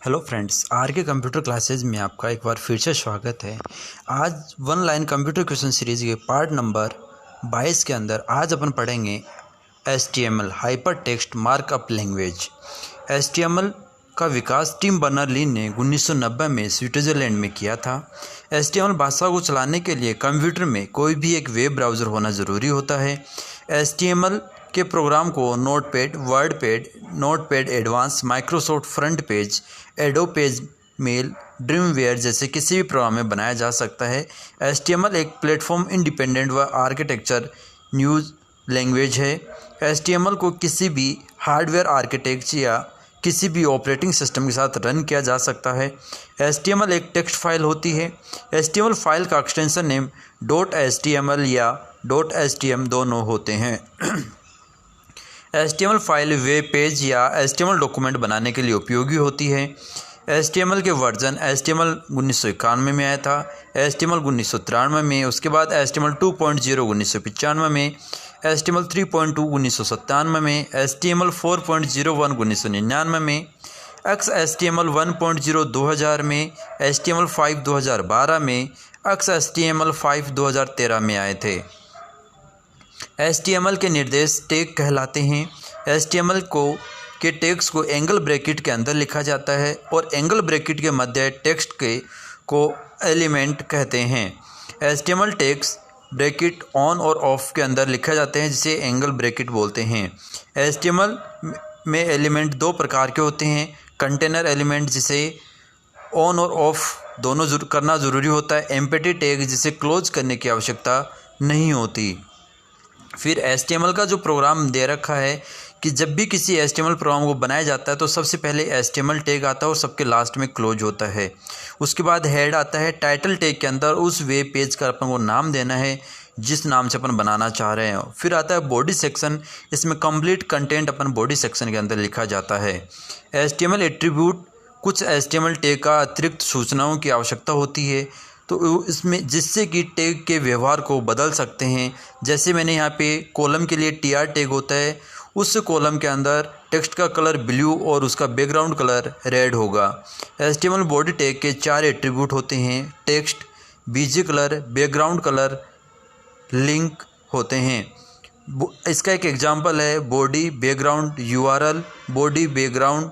Hello friends, are के computer classes में आपका एक बार फिर से स्वागत है। आज one line computer question series के पार्ट नंबर 22 के अंदर आज अपन पढ़ेंगे HTML hyper text markup language. HTML का विकास टिम बर्नर्स-ली ने 1990 में स्विट्ज़रलैंड में किया था। HTML भाषा को चलाने के लिए कंप्यूटर में कोई भी एक वेब ब्राउज़र होना ज़रूरी होता है। HTML के प्रोग्राम को Notepad, WordPad, Notepad advance, Microsoft Front Page, Adobe Page Mill, Dreamweaver जैसे किसी भी प्रोग्राम में बनाया जा सकता है। HTML एक प्लेटफॉर्म इंडिपेंडेंट व आर्किटेक्चर न्यूज़ लैंग्वेज है। HTML को किसी भी हार्डवेयर आर्किटेक्चर या किसी भी ऑपरेटिंग सिस्टम के साथ रन किया जा सकता है। HTML एक टेक्स्ट फाइल होती है। HTML फाइल का एक्सटेंशन नेम .html या .htm दोनों होते हैं। HTML फाइल वेब पेज या HTML डॉक्यूमेंट बनाने के लिए उपयोगी होती है। HTML के वर्जन HTML 1991 में आया था, HTML 1993 में, उसके बाद HTML 2.0 1995 में, HTML 3.2 1997 में, HTML 4.01 1999 में, XHTML 1.0 2000 में, HTML 5 2012 में, XHTML 5 2013 में आए थे। HTML के निर्देश टैग कहलाते हैं। HTML के टैग्स को एंगल ब्रैकेट के अंदर लिखा जाता है और एंगल ब्रैकेट के मध्य टेक्स्ट को एलिमेंट कहते हैं। HTML टैग्स ब्रैकेट ऑन और ऑफ के अंदर लिखे जाते हैं जिसे एंगल ब्रैकेट बोलते हैं। HTML में एलिमेंट दो प्रकार के होते हैं। कंटेनर एलिमेंट जिसे ऑन और ऑफ दोनों करना ज़रूरी होता है। एम्प्टी टैग जिसे क्लोज करने की आवश्यकता नहीं होती। फिर HTML का जो प्रोग्राम दे रखा है कि जब भी किसी HTML प्रोग्राम को बनाया जाता है तो सबसे पहले HTML टैग आता है और सबके लास्ट में क्लोज होता है। उसके बाद हेड आता है। टाइटल टैग के अंदर उस वेब पेज का अपन को नाम देना है जिस नाम से अपन बनाना चाह रहे हैं। फिर आता है बॉडी सेक्शन। इसमें कंप्लीट कंटेंट अपन बॉडी सेक्शन के अंदर लिखा जाता है। HTML एट्रीब्यूट कुछ HTML टैग का अतिरिक्त सूचनाओं की आवश्यकता होती है तो इसमें जिससे कि टैग के व्यवहार को बदल सकते हैं। जैसे मैंने यहाँ पे कॉलम के लिए TR टैग होता है, उस कॉलम के अंदर टेक्स्ट का कलर ब्लू और उसका बैकग्राउंड कलर रेड होगा। HTML बॉडी टैग के 4 एट्रीब्यूट होते हैं। Text, BG colour, background colour, link होते हैं। इसका एक एग्जांपल है body background URL, body background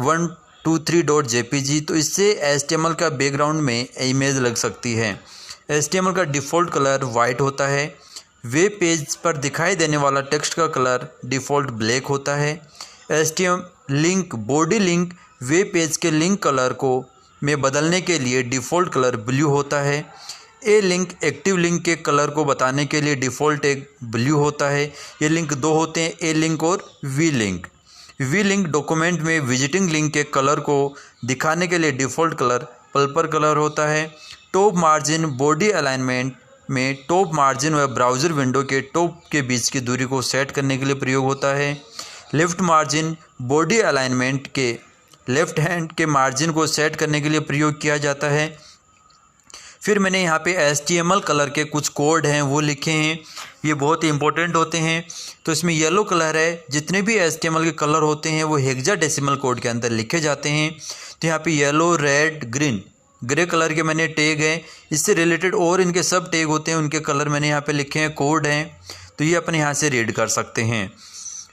123.jpg। तो इससे HTML का बैकग्राउंड में इमेज लग सकती है। HTML का डिफ़ॉल्ट कलर वाइट होता है। वेब पेज पर दिखाई देने वाला टेक्स्ट का कलर डिफ़ॉल्ट ब्लैक होता है। HTML link, body link web page के लिंक कलर को में बदलने के लिए डिफ़ॉल्ट कलर ब्लू होता है। ए लिंक एक्टिव लिंक के कलर को बताने के लिए डिफ़ॉल्ट एक ब्लू होता है। ये लिंक दो होते हैं, ए लिंक और V link. V link document में विजिटिंग लिंक के कलर को दिखाने के लिए डिफ़ॉल्ट कलर पर्पल कलर होता है। टॉप मार्जिन बॉडी अलाइनमेंट में टॉप मार्जिन व ब्राउज़र विंडो के टॉप के बीच की दूरी को सेट करने के लिए प्रयोग होता है। लेफ़्ट मार्जिन बॉडी अलाइनमेंट के लेफ़्ट हैंड के मार्जिन को सेट करने के लिए प्रयोग किया जाता है। फिर मैंने यहाँ पे HTML कलर के कुछ कोड हैं वो लिखे हैं, ये बहुत ही इंपॉर्टेंट होते हैं। तो इसमें येलो कलर है। जितने भी HTML के कलर होते हैं वो हेक्साडेसिमल कोड के अंदर लिखे जाते हैं। तो यहाँ पे yellow, red, green, grey colour के मैंने टैग हैं। इससे रिलेटेड और इनके सब टैग होते हैं, उनके कलर मैंने यहाँ पे लिखे हैं, कोड हैं। तो ये अपने यहाँ से रीड कर सकते हैं।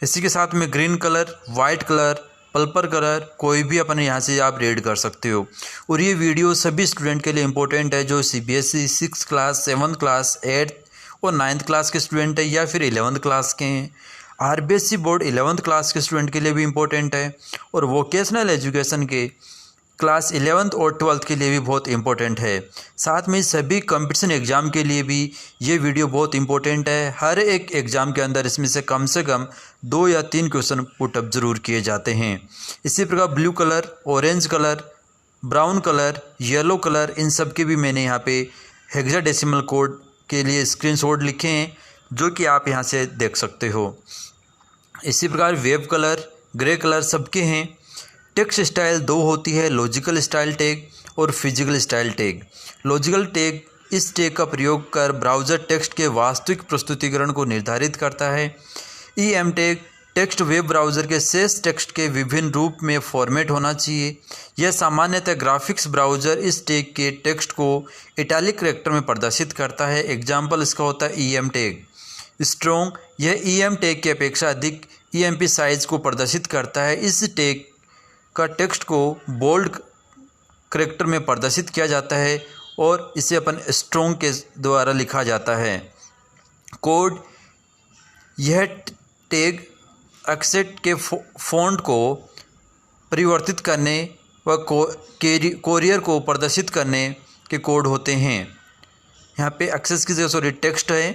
इसी के साथ में green colour, white colour, purple colour कोई भी अपने यहाँ से आप रीड कर सकते हो। और ये वीडियो सभी स्टूडेंट के लिए इम्पोर्टेंट है जो CBSE 6th class, 7th class, 8th और 9th क्लास के स्टूडेंट है या फिर 11th क्लास के हैं। RBSE बोर्ड 11th क्लास के स्टूडेंट के लिए भी इम्पोर्टेंट है और वोकेशनल एजुकेशन के क्लास 11th और 12th के लिए भी बहुत इंपॉर्टेंट है। साथ में सभी कंपटीशन एग्ज़ाम के लिए भी ये वीडियो बहुत इंपॉर्टेंट है। हर एक एग्ज़ाम के अंदर इसमें से कम 2 या 3 क्वेश्चन पुटअप ज़रूर किए जाते हैं। इसी प्रकार blue colour, orange colour, brown colour, yellow colour, इन सब के भी मैंने यहाँ पे हेक्साडेसिमल कोड के लिए स्क्रीनशॉट लिखे हैं जो कि आप यहाँ से देख सकते हो। इसी प्रकार वेब कलर, ग्रे कलर सबके हैं। टेक्स्ट स्टाइल दो होती है, लॉजिकल स्टाइल टैग और physical style tag. Logical tag इस टैग का प्रयोग कर ब्राउज़र टेक्स्ट के वास्तविक प्रस्तुतिकरण को निर्धारित करता है। EM tag text web browser के शेष टेक्स्ट के विभिन्न रूप में फॉर्मेट होना चाहिए। यह सामान्यतः ग्राफिक्स ब्राउज़र इस टैग के टेक्स्ट को इटैलिक कैरेक्टर में प्रदर्शित करता है। एग्जाम्पल इसका होता है EM टैग। स्ट्रॉन्ग, यह EM टैग की अपेक्षा अधिक EMP साइज को प्रदर्शित करता है। इस टैग का टेक्स्ट को बोल्ड कैरेक्टर में प्रदर्शित किया जाता है और इसे अपन स्ट्रॉन्ग के द्वारा लिखा जाता है। कोड, यह टैग एक्सेट के फ़ॉन्ट को परिवर्तित करने व कोरियर को प्रदर्शित करने के कोड होते हैं। यहाँ पे एक्सेस की जगह टेक्स्ट है।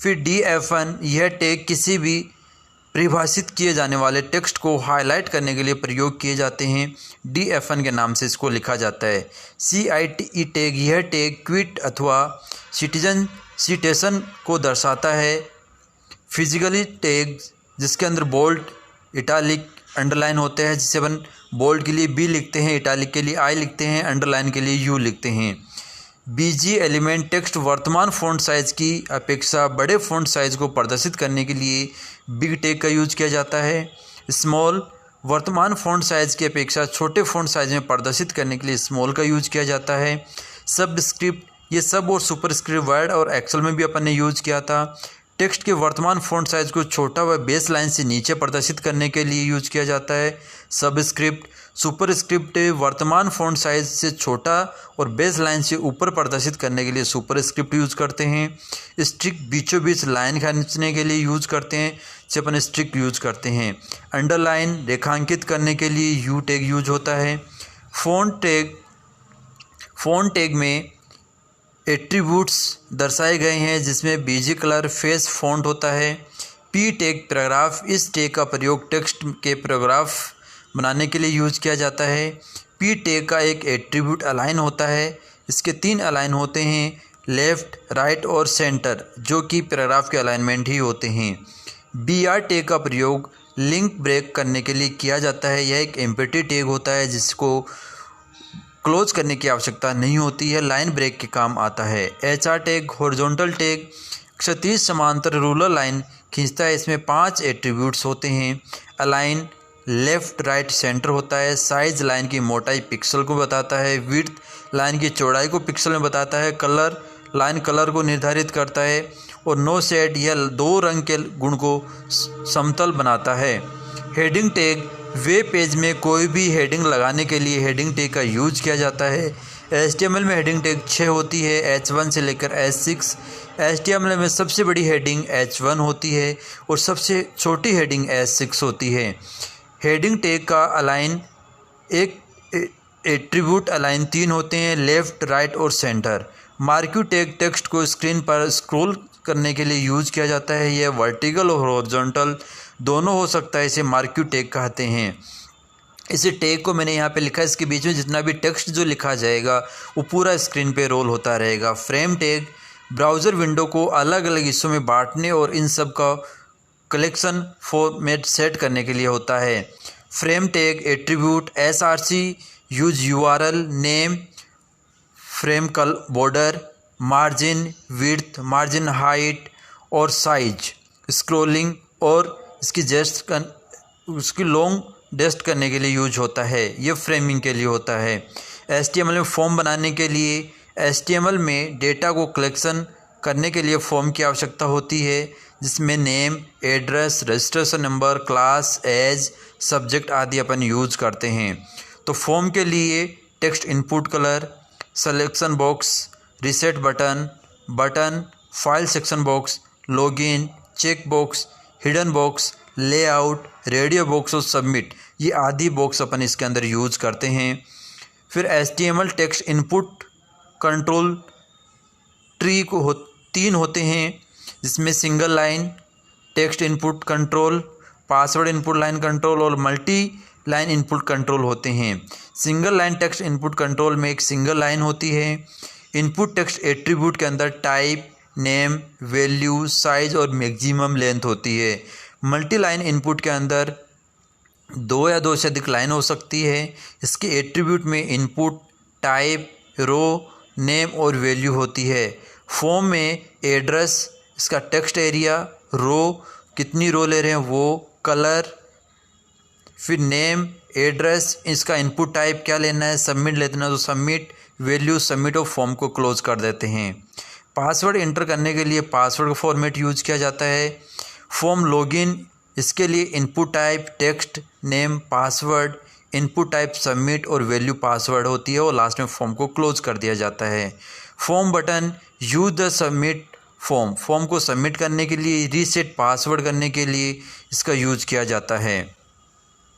फिर DF1, यह टैग किसी भी परिभाषित किए जाने वाले टेक्स्ट को हाईलाइट करने के लिए प्रयोग किए जाते हैं। DF1 के नाम से इसको लिखा जाता है। CITE टैग, यह टैग क्विट अथवा सिटेशन को दर्शाता है। फिजिकली टैग, जिसके अंदर बोल्ड, इटालिक, अंडरलाइन होते हैं, जिसे अपन बोल्ड के लिए B लिखते हैं, इटालिक के लिए I लिखते हैं, अंडरलाइन के लिए U लिखते हैं। BG एलिमेंट, टेक्स्ट वर्तमान फ़ॉन्ट साइज़ की अपेक्षा बड़े फ़ॉन्ट साइज़ को प्रदर्शित करने के लिए बिग टैग का यूज किया जाता है। स्मॉल, वर्तमान फ़ॉन्ट साइज़ की अपेक्षा छोटे फ़ॉन्ट साइज़ में प्रदर्शित करने के लिए स्मॉल का यूज किया जाता है। सबस्क्रिप्ट, ये सब और सुपरस्क्रिप्ट वर्ड और एक्सेल में भी अपन ने यूज किया था। टेक्स्ट के वर्तमान फ़ॉन्ट साइज़ को छोटा व बेस लाइन से नीचे प्रदर्शित करने के लिए यूज किया जाता है। सबस्क्रिप्ट, सुपरस्क्रिप्ट वर्तमान फ़ॉन्ट साइज़ से छोटा और बेस लाइन से ऊपर प्रदर्शित करने के लिए सुपरस्क्रिप्ट यूज़ करते हैं। स्ट्रिक, बीचों बीच लाइन खींचने के लिए यूज़ करते हैं, जिसे अपन स्ट्रिक यूज़ करते हैं। अंडरलाइन, रेखांकित करने के लिए U टैग यूज होता है। फ़ॉन्ट टैग में एट्रीब्यूट्स दर्शाए गए हैं, जिसमें BG कलर, फेस, फ़ॉन्ट होता है। P टैग, पैराग्राफ, इस टैग का प्रयोग टेक्स्ट के पैराग्राफ बनाने के लिए यूज किया जाता है। P टैग का एक एट्रीब्यूट अलाइन होता है। इसके 3 अलाइन होते हैं, लेफ़्ट, राइट और सेंटर, जो कि पैराग्राफ के अलाइनमेंट ही होते हैं। BR टैग का प्रयोग लिंक ब्रेक करने के लिए किया जाता है। यह एक एम्प्टी टैग होता है, जिसको क्लोज करने की आवश्यकता नहीं होती है, लाइन ब्रेक के काम आता है। HR टैग, हॉरिजॉन्टल टैग, क्षैतिज समांतर रूलर लाइन खींचता है। इसमें 5 एट्रीब्यूट्स होते हैं। अलाइन, लेफ़्ट, राइट, सेंटर होता है। साइज, लाइन की मोटाई पिक्सल को बताता है। विड्थ, लाइन की चौड़ाई को पिक्सल में बताता है। कलर, लाइन कलर को निर्धारित करता है। और नो शेड, यह 2 रंग के गुण को समतल बनाता है। हेडिंग टैग, वेब पेज में कोई भी हेडिंग लगाने के लिए हेडिंग टैग का यूज किया जाता है। HTML में हेडिंग टैग 6 होती है, H1 से लेकर H6। HTML में सबसे बड़ी हेडिंग H1 होती है और सबसे छोटी हेडिंग H6 होती है। हेडिंग टैग का अलाइन, एक एट्रीब्यूट अलाइन 3 होते हैं, लेफ़्ट, राइट और सेंटर। मार्क्यू टैग, टेक्स्ट को स्क्रीन पर स्क्रॉल करने के लिए यूज किया जाता है। यह वर्टिकल और हॉरिजॉन्टल दोनों हो सकता है, इसे मार्क्यू टैग कहते हैं। इस टैग को मैंने यहाँ पे लिखा है, इसके बीच में जितना भी टेक्स्ट जो लिखा जाएगा वो पूरा स्क्रीन पे रोल होता रहेगा। फ्रेम टैग, ब्राउज़र विंडो को अलग अलग हिस्सों में बांटने और इन सब का कलेक्शन फॉर्मेट सेट करने के लिए होता है। Frame tag attribute, SRC, use URL, name, frame कल, border, margin, width, margin height और साइज, स्क्रॉलिंग और उसकी लॉन्ग डेस्ट करने के लिए यूज होता है। ये फ्रेमिंग के लिए होता है। HTML में फॉर्म बनाने के लिए HTML में डेटा को कलेक्शन करने के लिए फॉर्म की आवश्यकता होती है, जिसमें name, address, registration number, class, age, subject आदि अपन यूज करते हैं। तो फॉर्म के लिए text input colour, selection box, reset button, file section box, login, check box, hidden box, layout, radio box और सबमिट, ये आदि बॉक्स अपन इसके अंदर यूज करते हैं। फिर HTML text input control tree को 3 होते हैं, जिसमें single line text input control, password input line control और मल्टी लाइन इनपुट कंट्रोल होते हैं। Single line text input control में एक सिंगल लाइन होती है। इनपुट टेक्स्ट एट्रीब्यूट के अंदर टाइप, नेम, वैल्यू, साइज और मैक्सिमम लेंथ होती है। मल्टी लाइन इनपुट के अंदर 2 या 2 से अधिक लाइन हो सकती है। इसके एट्रीब्यूट में इनपुट, टाइप, रो, नेम और वैल्यू होती है। फॉर्म में एड्रेस, इसका टेक्स्ट एरिया, रो, कितनी रो ले रहे हैं वो, कलर, फिर नेम, एड्रेस, इसका इनपुट टाइप क्या लेना है, सबमिट लेना है तो सबमिट, वैल्यू सबमिट और फॉर्म को क्लोज कर देते हैं। पासवर्ड इंटर करने के लिए पासवर्ड का फॉर्मेट यूज किया जाता है। फॉर्म लॉगिन, इसके लिए input type text, name, password, input type submit और वैल्यू पासवर्ड होती है और लास्ट में फॉर्म को क्लोज कर दिया जाता है। Form button, use the submit form को सबमिट करने के लिए, रीसेट पासवर्ड करने के लिए इसका यूज किया जाता है।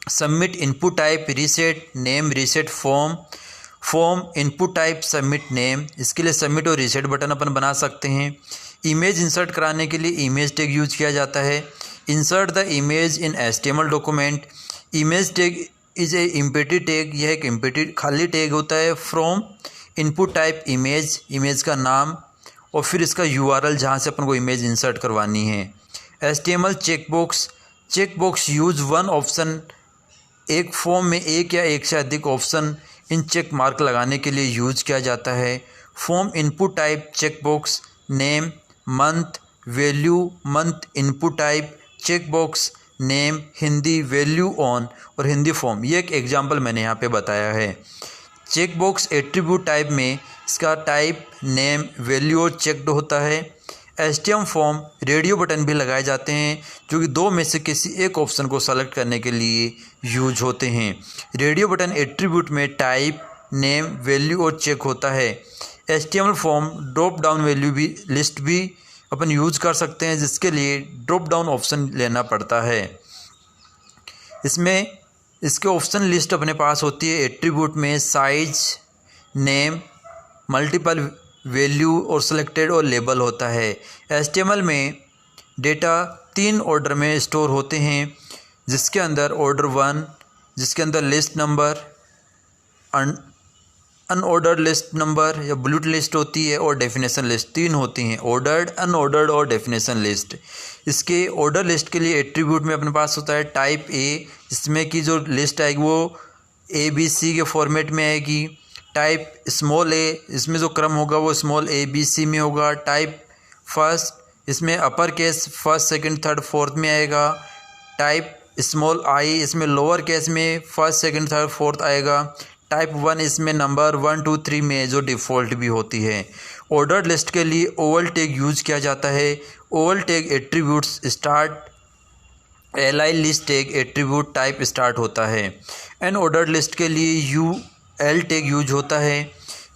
Submit input type reset name, reset form input type submit name, इसके लिए सबमिट और रीसेट बटन अपन बना सकते हैं। इमेज इंसर्ट कराने के लिए इमेज टैग यूज किया जाता है। Insert the image in HTML document, image tag is a empty tag, यह एक एम्प्टी खाली टैग होता है। फ्रॉम इनपुट टाइप इमेज का नाम और फिर इसका URL जहाँ से अपन को इमेज इंसर्ट करवानी है। HTML checkbox use one option, एक फॉर्म में एक या एक से अधिक ऑप्शन इन चेक मार्क लगाने के लिए यूज किया जाता है। Form input type checkbox, name, month, value, month input type, checkbox, name, Hindi, value on और हिंदी फॉर्म, ये एक एग्जांपल मैंने यहाँ पे बताया है। चेकबॉक्स एट्रीब्यूट टाइप में इसका टाइप, नेम, वैल्यू और चेक्ड होता है। HTML फॉर्म रेडियो बटन भी लगाए जाते हैं जो कि दो में से किसी एक ऑप्शन को सेलेक्ट करने के लिए यूज होते हैं। रेडियो बटन एट्रीब्यूट में टाइप, नेम, वैल्यू और चेक होता है। HTML form drop down value भी लिस्ट भी अपन यूज कर सकते हैं जिसके लिए ड्रॉप डाउन ऑप्शन लेना पड़ता है। इसमें इसके ऑप्शन लिस्ट अपने पास होती है। एट्रीब्यूट में साइज, नेम, मल्टीपल, वैल्यू और सिलेक्टेड और लेबल होता है। HTML में डेटा 3 ऑर्डर में स्टोर होते हैं जिसके अंदर ऑर्डर 1, जिसके अंदर list number, unordered list number या बुलेट लिस्ट होती है और डेफिनेशन लिस्ट, 3 होती हैं, ऑर्डर्ड, अनऑर्डर्ड और डेफिनेशन लिस्ट। इसके ऑर्डर लिस्ट के लिए एट्रीब्यूट में अपने पास होता है टाइप A, जिसमें कि जो लिस्ट आएगी वो ABC के फॉर्मेट में आएगी। टाइप स्मॉल a, इसमें जो क्रम होगा वो स्मॉल ABC में होगा। टाइप फर्स्ट, इसमें upper case first, second, third, fourth में आएगा। टाइप स्मॉल I, इसमें लोअर केस में फर्स्ट, सेकंड, थर्ड, फोर्थ आएगा। टाइप 1, इसमें नंबर 1, 2, 3 में जो डिफ़ॉल्ट भी होती है। ऑर्डर लिस्ट के लिए ओवल टैग यूज किया जाता है। Oval tag attributes start, li list tag attribute type start होता है। एन ऑर्डर लिस्ट के लिए ul टैग यूज होता है।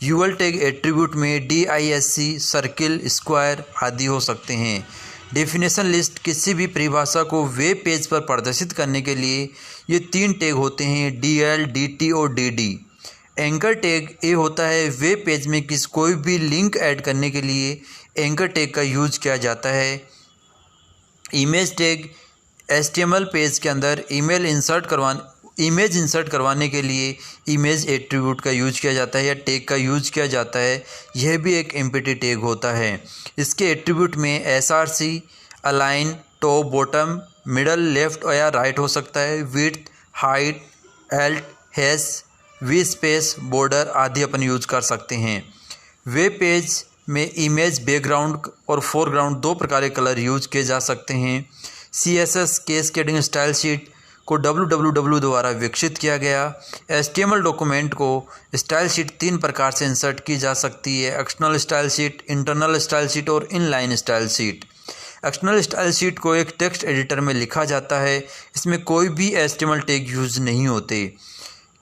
ul टैग एट्रीब्यूट में DISC, सर्किल, स्क्वायर आदि हो सकते हैं। डेफिनेशन लिस्ट किसी भी परिभाषा को वेब पेज पर प्रदर्शित करने के लिए ये 3 टैग होते हैं, DL, DT और DD। एंकर टैग ए होता है वेब पेज में कोई भी लिंक ऐड करने के लिए एंकर टैग का यूज किया जाता है। इमेज टैग HTML पेज के अंदर इमेज इंसर्ट करवाने के लिए इमेज एट्रीब्यूट का यूज किया जाता है या टैग का यूज किया जाता है। यह भी एक एम्प्टी टैग होता है। इसके एट्रीब्यूट में SRC, align, top, bottom, middle, left या राइट हो सकता है। Width, height, Alt, hash, we space, border आदि अपन यूज कर सकते हैं। वेब पेज में इमेज बैकग्राउंड और फोरग्राउंड 2 प्रकार के कलर यूज किए जा सकते हैं। CSS कैस्केडिंग स्टाइल शीट को www द्वारा विकसित किया गया। HTML डॉक्यूमेंट को स्टाइल शीट 3 प्रकार से इंसर्ट की जा सकती है, external style sheet, internal style sheet और inline style sheet. External style sheet को एक टेक्स्ट एडिटर में लिखा जाता है। इसमें कोई भी HTML टैग यूज नहीं होते।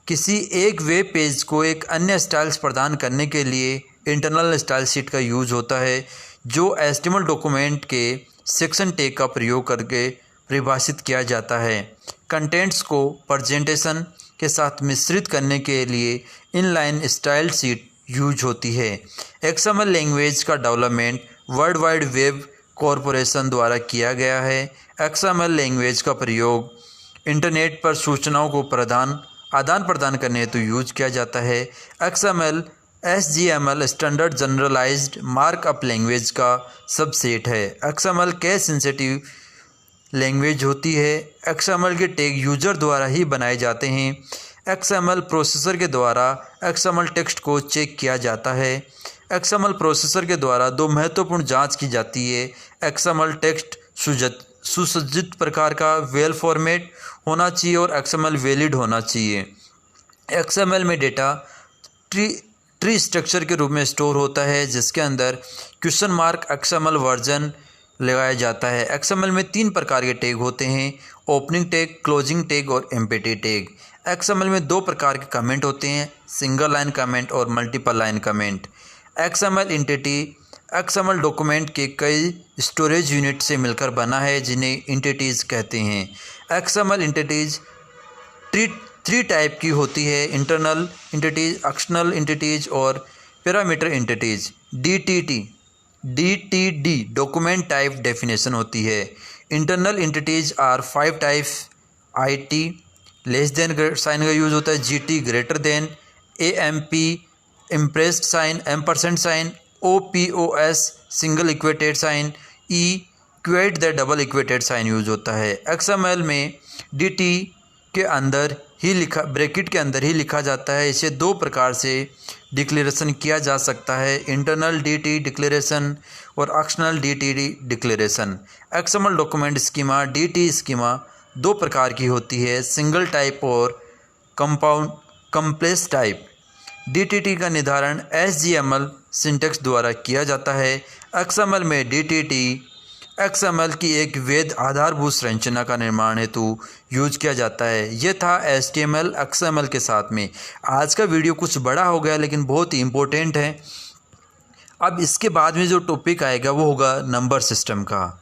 किसी एक वेब पेज को एक अन्य स्टाइल्स प्रदान करने के लिए इंटरनल स्टाइल शीट का यूज होता है जो HTML डॉक्यूमेंट के सेक्शन टैग का प्रयोग करके परिभाषित किया जाता है। कंटेंट्स को प्रेजेंटेशन के साथ मिश्रित करने के लिए इनलाइन स्टाइल शीट यूज होती है। XML लैंग्वेज का development world wide web corporation द्वारा किया गया है। XML लैंग्वेज का प्रयोग इंटरनेट पर सूचनाओं को आदान प्रदान करने हेतु यूज किया जाता है। XML SGML standard generalized markup language का सबसेट है। XML केस सेंसिटिव लैंग्वेज होती है। XML के टैग यूजर द्वारा ही बनाए जाते हैं। XML प्रोसेसर के द्वारा XML टेक्स्ट को चेक किया जाता है। XML प्रोसेसर के द्वारा 2 महत्वपूर्ण जांच की जाती है। XML टेक्स्ट सुसज्जित प्रकार का वेल फॉर्मेट होना चाहिए और XML वैलिड होना चाहिए। XML में डेटा ट्री स्ट्रक्चर के रूप में स्टोर होता है, जिसके अंदर क्वेश्चन मार्क XML वर्जन लगाया जाता है। XML में 3 प्रकार के टैग होते हैं, ओपनिंग टैग, क्लोजिंग टैग और एम्प्टी टैग। XML में 2 प्रकार के कमेंट होते हैं, सिंगल लाइन कमेंट और multiple line comment. XML entity XML document के कई स्टोरेज यूनिट से मिलकर बना है, जिन्हें एंटिटीज़ कहते हैं। XML एंटिटीज़ 3 टाइप की होती है, इंटरनल एंटिटीज़, एक्सटर्नल एंटिटीज़ और parameter entities. DTD document type definition होती है। Internal entities are 5 types. IT less than sign का यूज़ होता है, GT greater than, AMP impressed sign, ampersand sign, OPOS single quoted sign, quote the double quoted sign use होता है। XML में DT के अंदर ही लिखा, ब्रैकेट के अंदर ही लिखा जाता है। इसे 2 प्रकार से डिक्लेरेशन किया जा सकता है, इंटरनल DT डिक्लेरेशन और external DTD declaration. XML document schema DT schema 2 प्रकार की होती है, सिंगल टाइप और कॉम्प्लेक्स टाइप। DTT का निर्धारण HTML सिंटैक्स द्वारा किया जाता है। XML में DTT XML की एक वैध आधारभूत संरचना का निर्माण हेतु यूज किया जाता है। यह था HTML XML के साथ में। आज का वीडियो कुछ बड़ा हो गया, लेकिन बहुत ही इम्पोर्टेंट है। अब इसके बाद में जो टॉपिक आएगा वो होगा नंबर सिस्टम का।